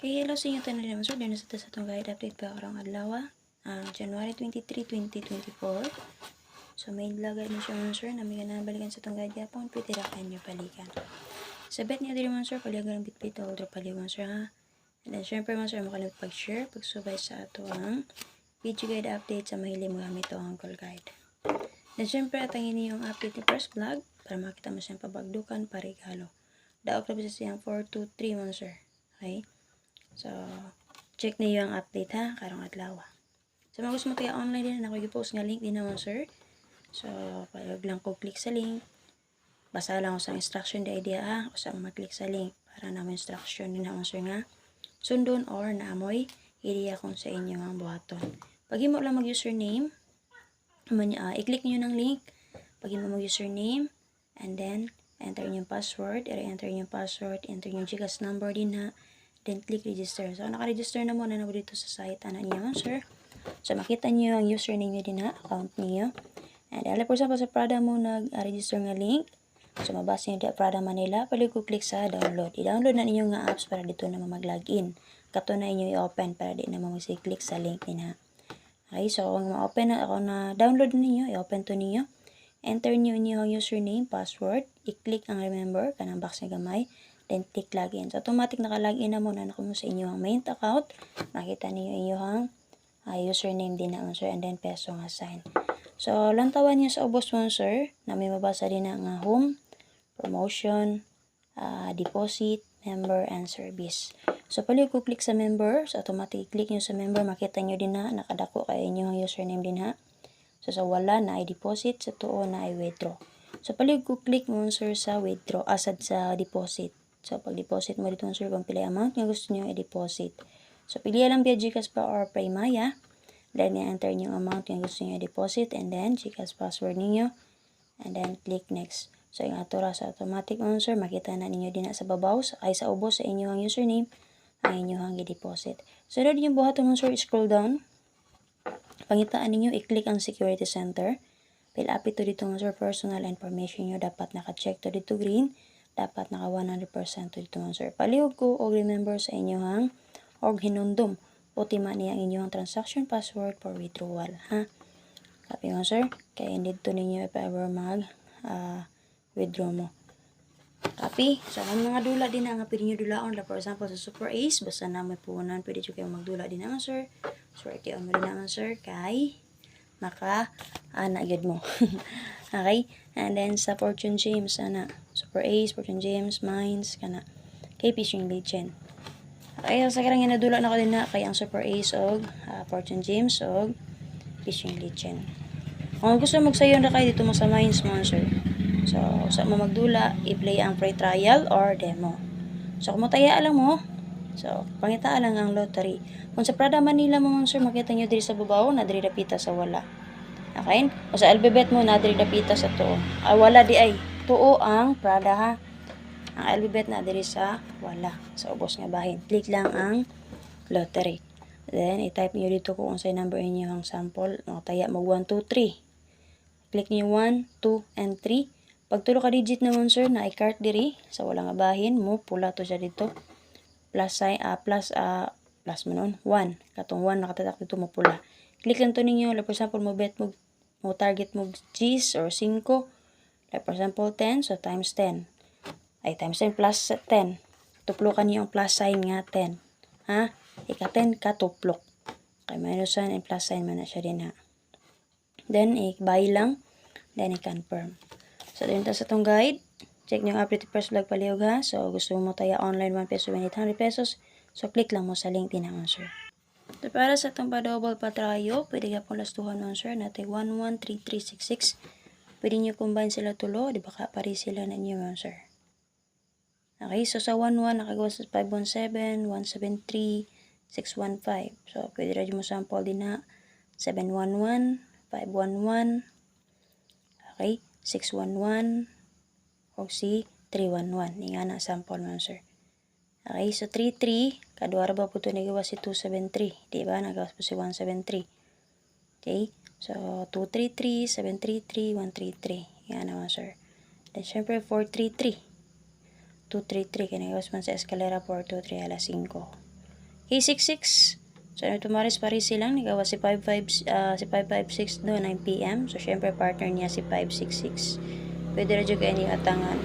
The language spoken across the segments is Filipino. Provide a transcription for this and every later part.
Okay, hello sa inyo tanan naman sir. Dito sa itong guide update pa karong adlaw. January 23, 2024. So may lagay mo siya man sir na may balikan sa itong guide yapon. Pwede ra kanyo balikan. Sa bet niya din man sir, paligan ng bitbit o order paliwan sir ha. And then syempre man sir, makalimut pag-share, pag-subay sa ato ang video guide update sa mahilig mo gamit o ang call guide. Then syempre atangin niyo yung update ni first vlog para makita mo siyang pabagdukan parigalo. Daog na bisa siyang 423 man sir. Okay? So, check niyo ang update ha, karong adlaw. So, mga gusto mo tayo online din, ako i-post nga link din naman sir. So, pag lang ko click sa link, basa lang ko sa instruction di idea ha, o sa mag-click sa link para naman instruction din naman sir nga sundon or naamoy idea kung sa inyo ang buhaton. Pag mo lang mag-username, i-click niyo ng link, pag mo mag-username, and then enter niyo yung password, enter niyo yung password, enter niyo yung GCash number din ha. Then, click register. So, naka-register na muna na dito sa site. Ano niyo, sir? So, makita niyo ang username niyo din na account niyo. And, for example, sa Prada mo nag-register nga link. So, mabasa niyo di Prada Manila. Pwede ko click sa download. I-download na ninyo nga apps para dito na mag-login. Kato na inyo i-open para di na mag-click sa link din ha. Okay, so, kung ma-open na ako na download niyo, i-open to niyo. Enter niyo ang username, password. I-click ang remember, kanang box na gamay. Then, click login. So, automatic naka-login na muna na mo sa inyong main account. Makita niyo inyong username din na sir. And then, peso nga sign. So, lantawan niyo sa ubos mo sir. Na may mabasa din na nga home, promotion, deposit, member, and service. So, pali ko click sa member. So, automatic click niyo sa member. Makita niyo din na nakadako kayo inyong username din ha. So, sa wala na ay deposit. Sa tuo na ay withdraw. So, pali ko click mo sir sa withdraw. Asad sa deposit. So, pag-deposit mo dito sir, kung pili amount nga gusto nyo i-deposit. So, pili lang via GCash pa or Paymaya. Then, i-enter nyo yung amount nga gusto nyo i-deposit. And then, GCash password ninyo. And then, click next. So, yung atura sa automatic mo sir, makita na ninyo din sa babaw, ay sa ubos sa inyong username, ang inyong i-deposit. So, doon yung buhaton mo sir, scroll down. Pangitaan ninyo, i-click ang security center. Fill up ito dito nga sir, personal information nyo. Dapat naka-check to dito green. Dapat naka 100% to dito nga sir. Palihog ko o remember sa inyong og hinundom. Ultima niya ang inyong transaction password for withdrawal. Ha? Copy nga sir. Kaya dito ninyo if ever mag withdraw mo. Copy. So, ang mga dula din na nga pwede nyo dulaon. For example, sa Super Ace, basta na may puhunan, pwede nyo kayo magdula din naman sir. Swerte on mo din naman sir. Kay nagyod mo. Okay? And then sa Fortune James, Super Ace, Fortune James, Mines, kay Fishing Legend. Okay, so sa karang nadula na ko din na kay ang Super Ace og Fortune James og Fishing Legend. Kung gusto magsayon na kayo dito mo sa Mines mo sir. So, sa mo magdula, i-play ang free trial or demo. So, kung mataya lang mo, so, pangita lang ang lottery. Kung sa Prada Manila mo sir, makita nyo diri sa babaw, na diri dapita sa wala. Okay? O sa alphabet mo, na diri dapita sa tuo. Wala di ay. Tuo ang Prada ha. Ang alphabet na diri sa wala. Sa ubos nga bahin. Click lang ang lottery. Then, i-type niyo dito kung unsay number inyo ang sample. Taya mo 1, 2, 3. Click niyo 1, 2, and 3. Pag tulo ka digit naman sir, na i-cart diri sa wala nga bahin mo, pula to siya dito. Plus sign, plus mo nun, 1. Katong 1 nakatatak dito mo pula. Click lang to ninyo. Like for example, mo target mo G's or 5. Like for example, 10. So, times 10. Ay, times 10 plus 10. Tuplokan niyo ang plus sign nga 10. Ha? Ika 10 ka tuplok. Okay, minus 1 and plus sign man na siya din ha. Then, i-buy lang. Then, i-confirm. So, dito sa itong guide. Check nyo ang update first vlog palihog ha. So, gusto mo tayo online 1 peso, 800 pesos. So, click lang mo sa link din naman sir. So, para sa itong pa-double patrayo, pwede ka pong lastuhan nun sir. Natin 113366. Pwede nyo combine sila tulo. Di ba pari sila na inyo nun sir. Okay, so sa 11 nakagawa sa 517, 173, 615. So, pwede rin mo sample din na 711, 511, okay, 611, o si 311. Nga na sample mo sir. Okay, so 33, kadwara ba po ito nagawa si 273. Diba? Nagawa po si 173. Okay, so 233, 733, 133. Nga naman sir. Then, syempre 433. 233 kaya nagawas man sa eskalera 423 alas 5. K66. So, ano tumaris paris silang nagawa si 556 do 9 PM. So, syempre partner niya si 566. Pwede rin kayo ni atangan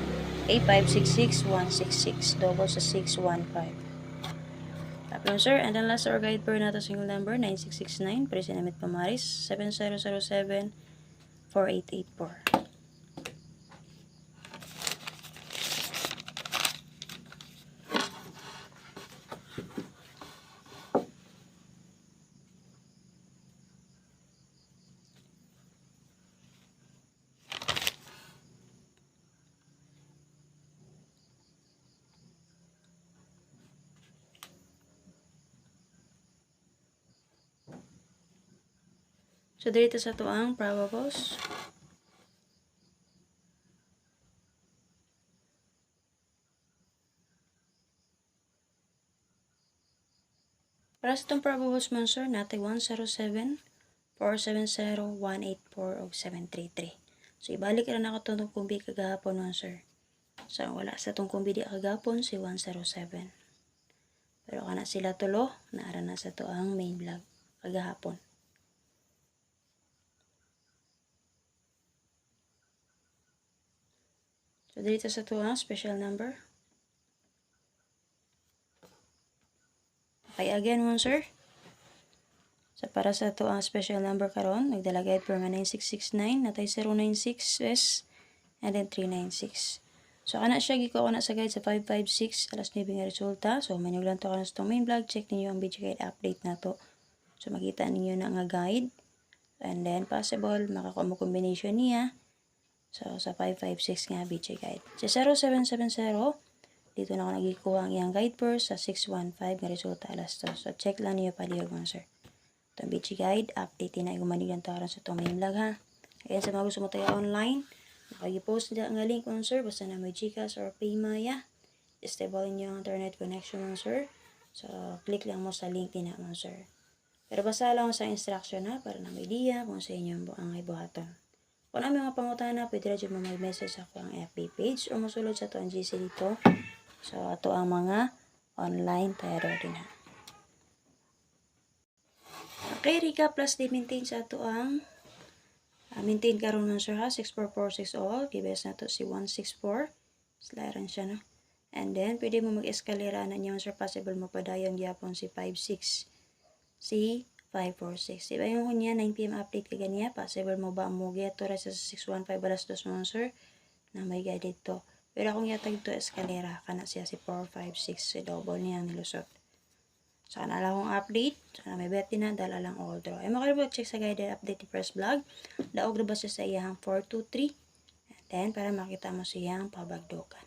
A566 166 double sa 615. Tapos sir, and then last our guide per nato single number 9669 presi namit pamaris 7007 4884. So, dito sa tuang probables. Para sa itong probables man, sir, natin 107, 470, 184, o 733. So, ibalik na nakatulong kumbi kagahapon man, sir. So, wala sa itong kumbi di kagahapon si 107. Pero kana sila tulo, naara na sa tuang main vlog kagahapon. So, dito sa tuang special number. Okay, again mo, sir. So, para sa tuang special number karon, nagdalagay per nga 9669, natay 096S, and then 396. So, kana siya, giko ako na sa guide sa 556, alas 9 nga resulta. So, manyog lang to ka na sa itong main vlog, check ninyo ang video guide update na to. So, makita ninyo na nga guide. And then, possible, makakuha mo combination niya. So, sa 556 nga BJ guide. Sa 0770, dito na ako nagikuha ang iyang guide per sa 615 nga resulta alas 2. So, check lang niyo palihog mga sir. Itong BJ guide, update na igumanigan to karon sa itong main vlog ha. Ayan, sa mga gusto mo tayo online, nakagi-post nila ang link mga sir, basta na may Gcash or Paymaya. Stable niyo ang internet connection mga sir. So, click lang mo sa link din na mga sir. Pero basta lang sa instruction ha, para na may idea kung sa inyo ang ibuhaton. Kung ano mga pangutana, pwede rin mo mag-message ako ang FB page o masulod sa ito ang GC dito. So, ito ang mga online tayaro din ha. Okay, recap plus di-maintain sa ito ang maintain karon man sir ha, 6446 all. Gibes na to si 164. Slairan siya no. And then, pwede mo mag-eskalera na niya sir, possible mo padayon gyapon si 56. Si 546. Diba yung kunya 9 PM update ka ganiya? Possible mo ba mo get to sa 615 alas 2 mga sir? Na may guide dito. Pero kung yatag ito eskalera, kana siya si 456. Si double niya nilusot. So, kana lang akong update. Sana may bet din na, dala lang all draw. Ay makalibot check sa guided update ni first vlog. Daog na ba siya sa iyang 423. And then, para makita mo siyang pabagdokan.